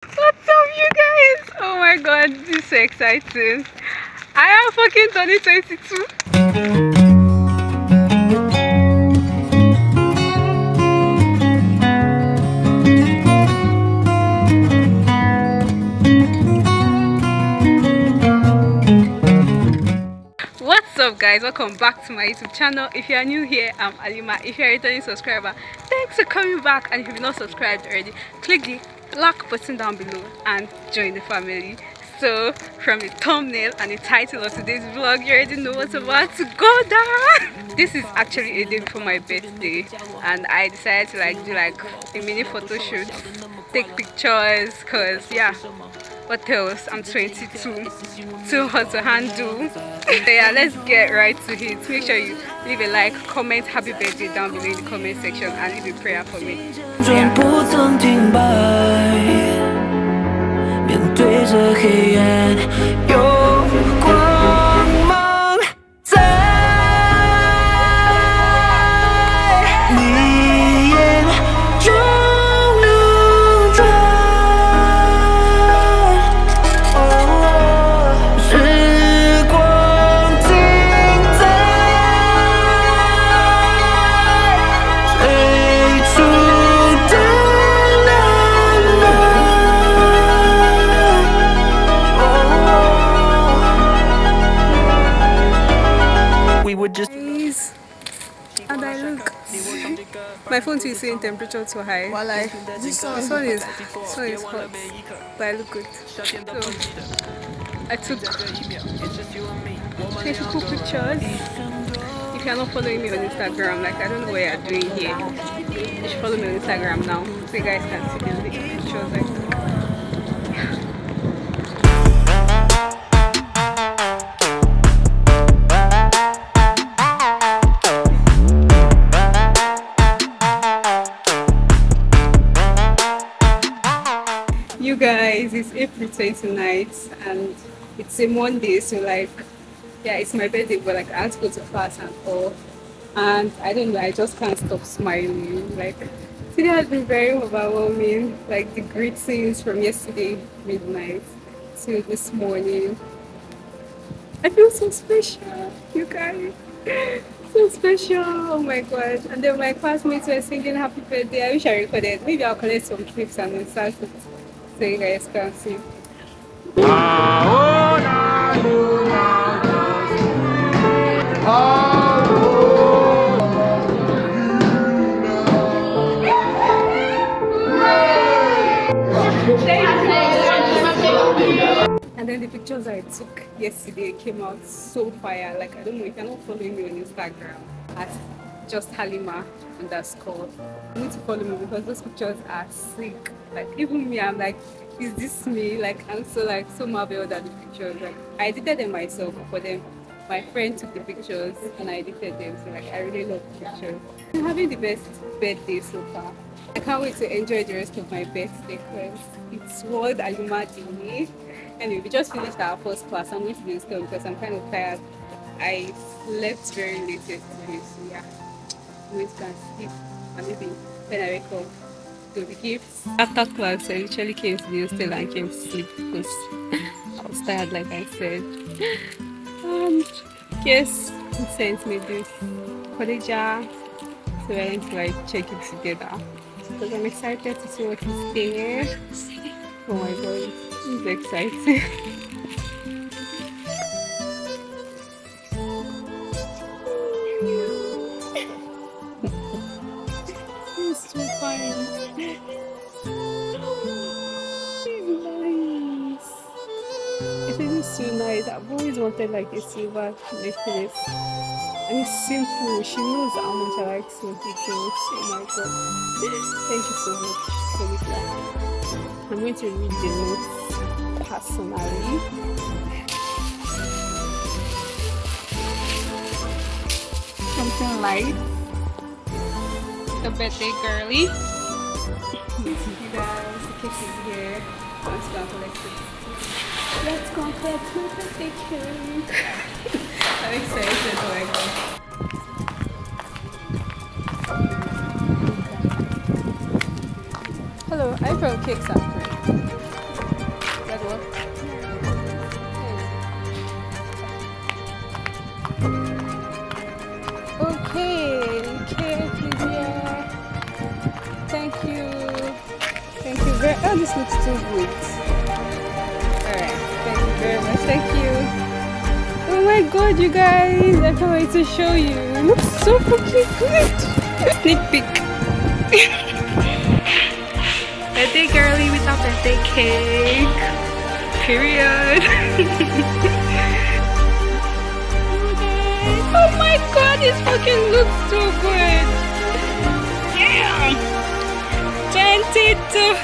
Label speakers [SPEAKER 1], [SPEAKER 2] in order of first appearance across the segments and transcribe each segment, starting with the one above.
[SPEAKER 1] What's up, you guys? Oh my god, this is so exciting. I am fucking 2022. What's up, guys? Welcome back to my YouTube channel. If you are new here, I'm Alima. If you are a returning subscriber, thanks for coming back. And if you've not subscribed already, click the like button down below and join the family. So from the thumbnail and the title of today's vlog, you already know what's about to go down. This is actually a day before my birthday, and I decided to do a mini photo shoot, take pictures, cause yeah, what else, I'm 22, too hot to handle. So yeah, let's get right to it. Make sure you leave a like, comment happy birthday down below in the comment section, and leave a prayer for me. So, yeah. 面对着黑暗，有光芒在你眼中流转。时光停在最初的那么。 Guys, and I look. My phone is saying temperature too high. This one is hot, but I look good. So I took cool pictures. If you're not following me on Instagram, I don't know what you're doing here. You should follow me on Instagram now, so you guys can see the pictures. You guys, it's April 29th and it's a Monday, so yeah, it's my birthday, but I have to go to class and all, and I don't know, I just can't stop smiling. Today has been very overwhelming, the greetings from yesterday midnight to this morning. I feel so special, you guys. So special, oh my god. And then my classmates were singing happy birthday. I wish I recorded. Maybe I'll collect some clips and insert it so you guys can see. And then the pictures I took yesterday came out so fire. I don't know if you're not following me on Instagram at just Halima_. You need to follow me because those pictures are sick. Even me, I'm is this me? I'm so marveled at the pictures. I edited them myself, but then my friend took the pictures and I edited them. So I really love the pictures. I'm having the best birthday so far. I can't wait to enjoy the rest of my birthday because it's World Alima Day. Anyway, we just finished our first class. I'm going to do this still because I'm kind of tired. I slept very late yesterday, so yeah, I'm going to go and sleep, and maybe when I wake up, do the gifts. After class, I literally came to the hostel and came to sleep because I was tired, like I said. And yes, he sent me this Khadija, so we're going to check it together because I'm excited to see what is there. Oh my god, it's exciting. It's so fine. Nice. It is so nice. I've always wanted a silver necklace. And it's simple. She knows how much I like simple things. Oh my god. Thank you so much, Khadija. I'm going to read the notes personally. Something like the birthday girly. You guys, the cake is here. Let's go collect it. Let's go collect the birthday cake. I'm excited. Oh my god. Hello, I brought cakes up. looks too good. Alright, thank you very much. Thank you. Oh my god, you guys! I can't wait to show you. It looks so fucking good. Sneak peek. Birthday girly without birthday cake. Period. Oh my god, this fucking looks so good. Yeah. 22.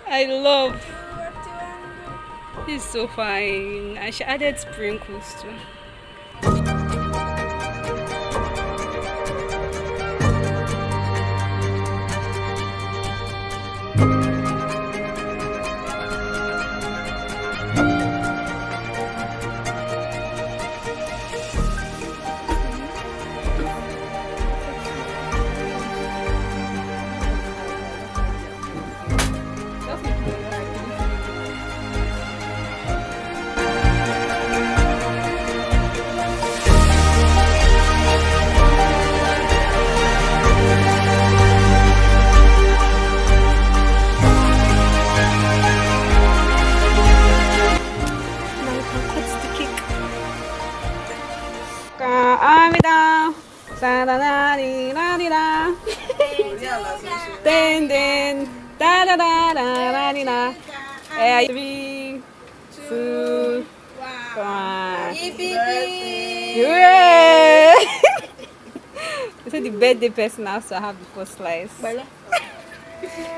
[SPEAKER 1] I love. This is so fine. And she added sprinkles too. Then da da da da da da. 3, 2, 1. Hooray! You said the birthday person has to have the first slice.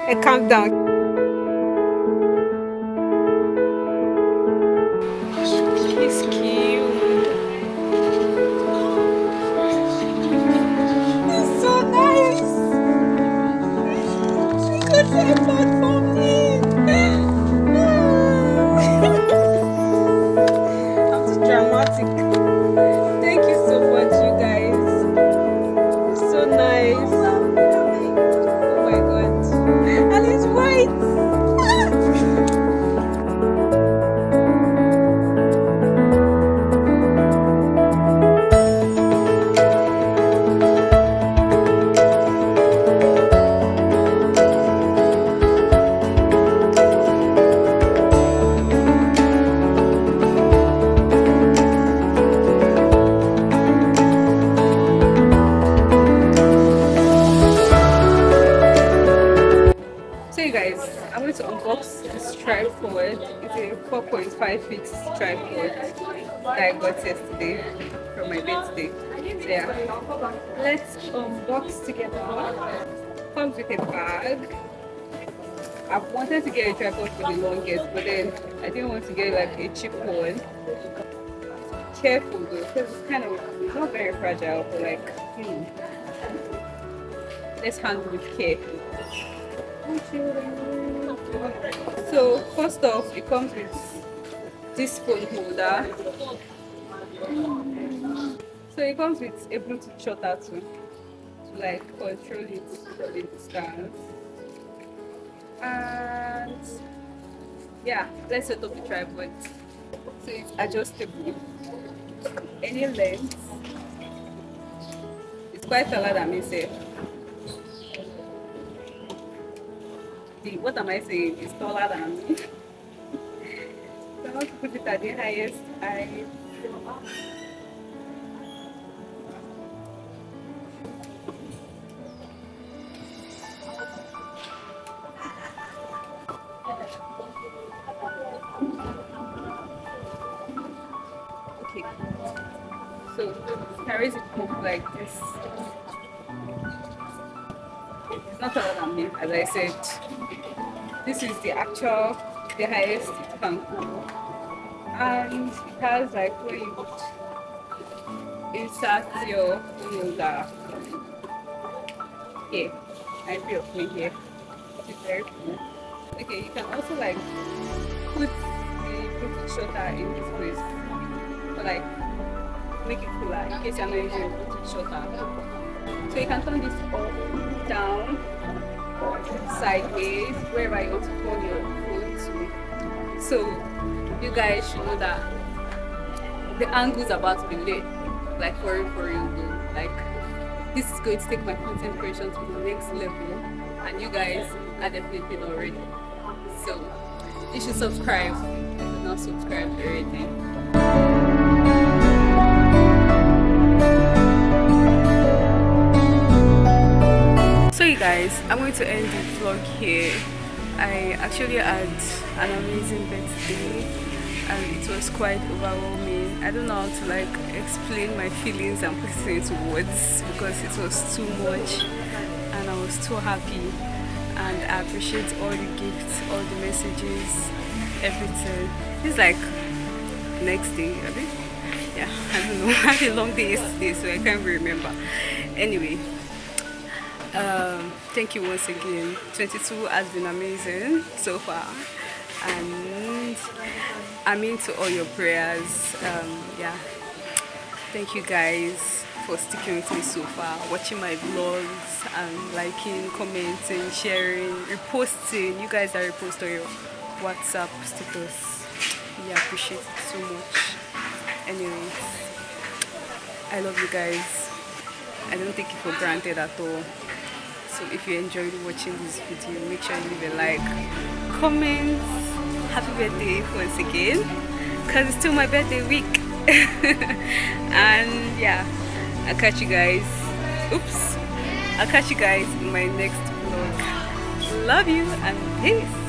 [SPEAKER 1] And calm down. It's cute. It's so nice. Good effort for me. I'm too dramatic. Thank you so much, you guys. It's so nice. Oh my god. And it's white. I'm going to unbox this tripod. It's a 4.5 feet tripod that I got yesterday for my birthday. So yeah, let's unbox together. Comes with a bag. I've wanted to get a tripod for the longest, but then I didn't want to get like a cheap one. Careful though, because it's kind of not very fragile, but like, let's handle it carefully. So first off, it comes with this phone holder. So it comes with a Bluetooth shutter too, to like control it from the distance. And yeah, let's set up the tripod. So it's adjustable. Any length. It's quite taller than me, say. What am I saying? It's taller than me. So I want to put it at the highest height. Okay. So carries it like this. It's not taller than me, as I said. This is the highest it can go. And it has like where you would insert your holder. Here, I feel me here. It's very cool. Okay, you can also like put the Bluetooth shutter in this place, but like make it cooler in case you're not using a Bluetooth shutter. So you can turn this up, down, sideways, wherever you want to turn your phone to. So you guys should know that the angle is about to be lit, like for real though. Like this is going to take my content creation to the next level, and you guys are definitely not ready. So you should subscribe if you're not subscribed already. So you guys, I'm going to end the vlog here. I actually had an amazing birthday and it was quite overwhelming. I don't know how to like explain my feelings and put it into words because it was too much and I was too happy, and I appreciate all the gifts, all the messages, everything. It's like next day, I think. Yeah, I don't know. I had a long day yesterday, so I can't remember. Anyway, thank you once again. 22 has been amazing so far, and I'm into all your prayers. Yeah, thank you guys for sticking with me so far, watching my vlogs and liking, commenting, sharing, reposting. You guys that repost on your WhatsApp status, yeah, I appreciate it so much. Anyways, I love you guys. I don't take it for granted at all. So if you enjoyed watching this video, make sure you leave a like, comment, happy birthday once again, because it's still my birthday week. And yeah, I'll catch you guys. I'll catch you guys in my next vlog. Love you and peace.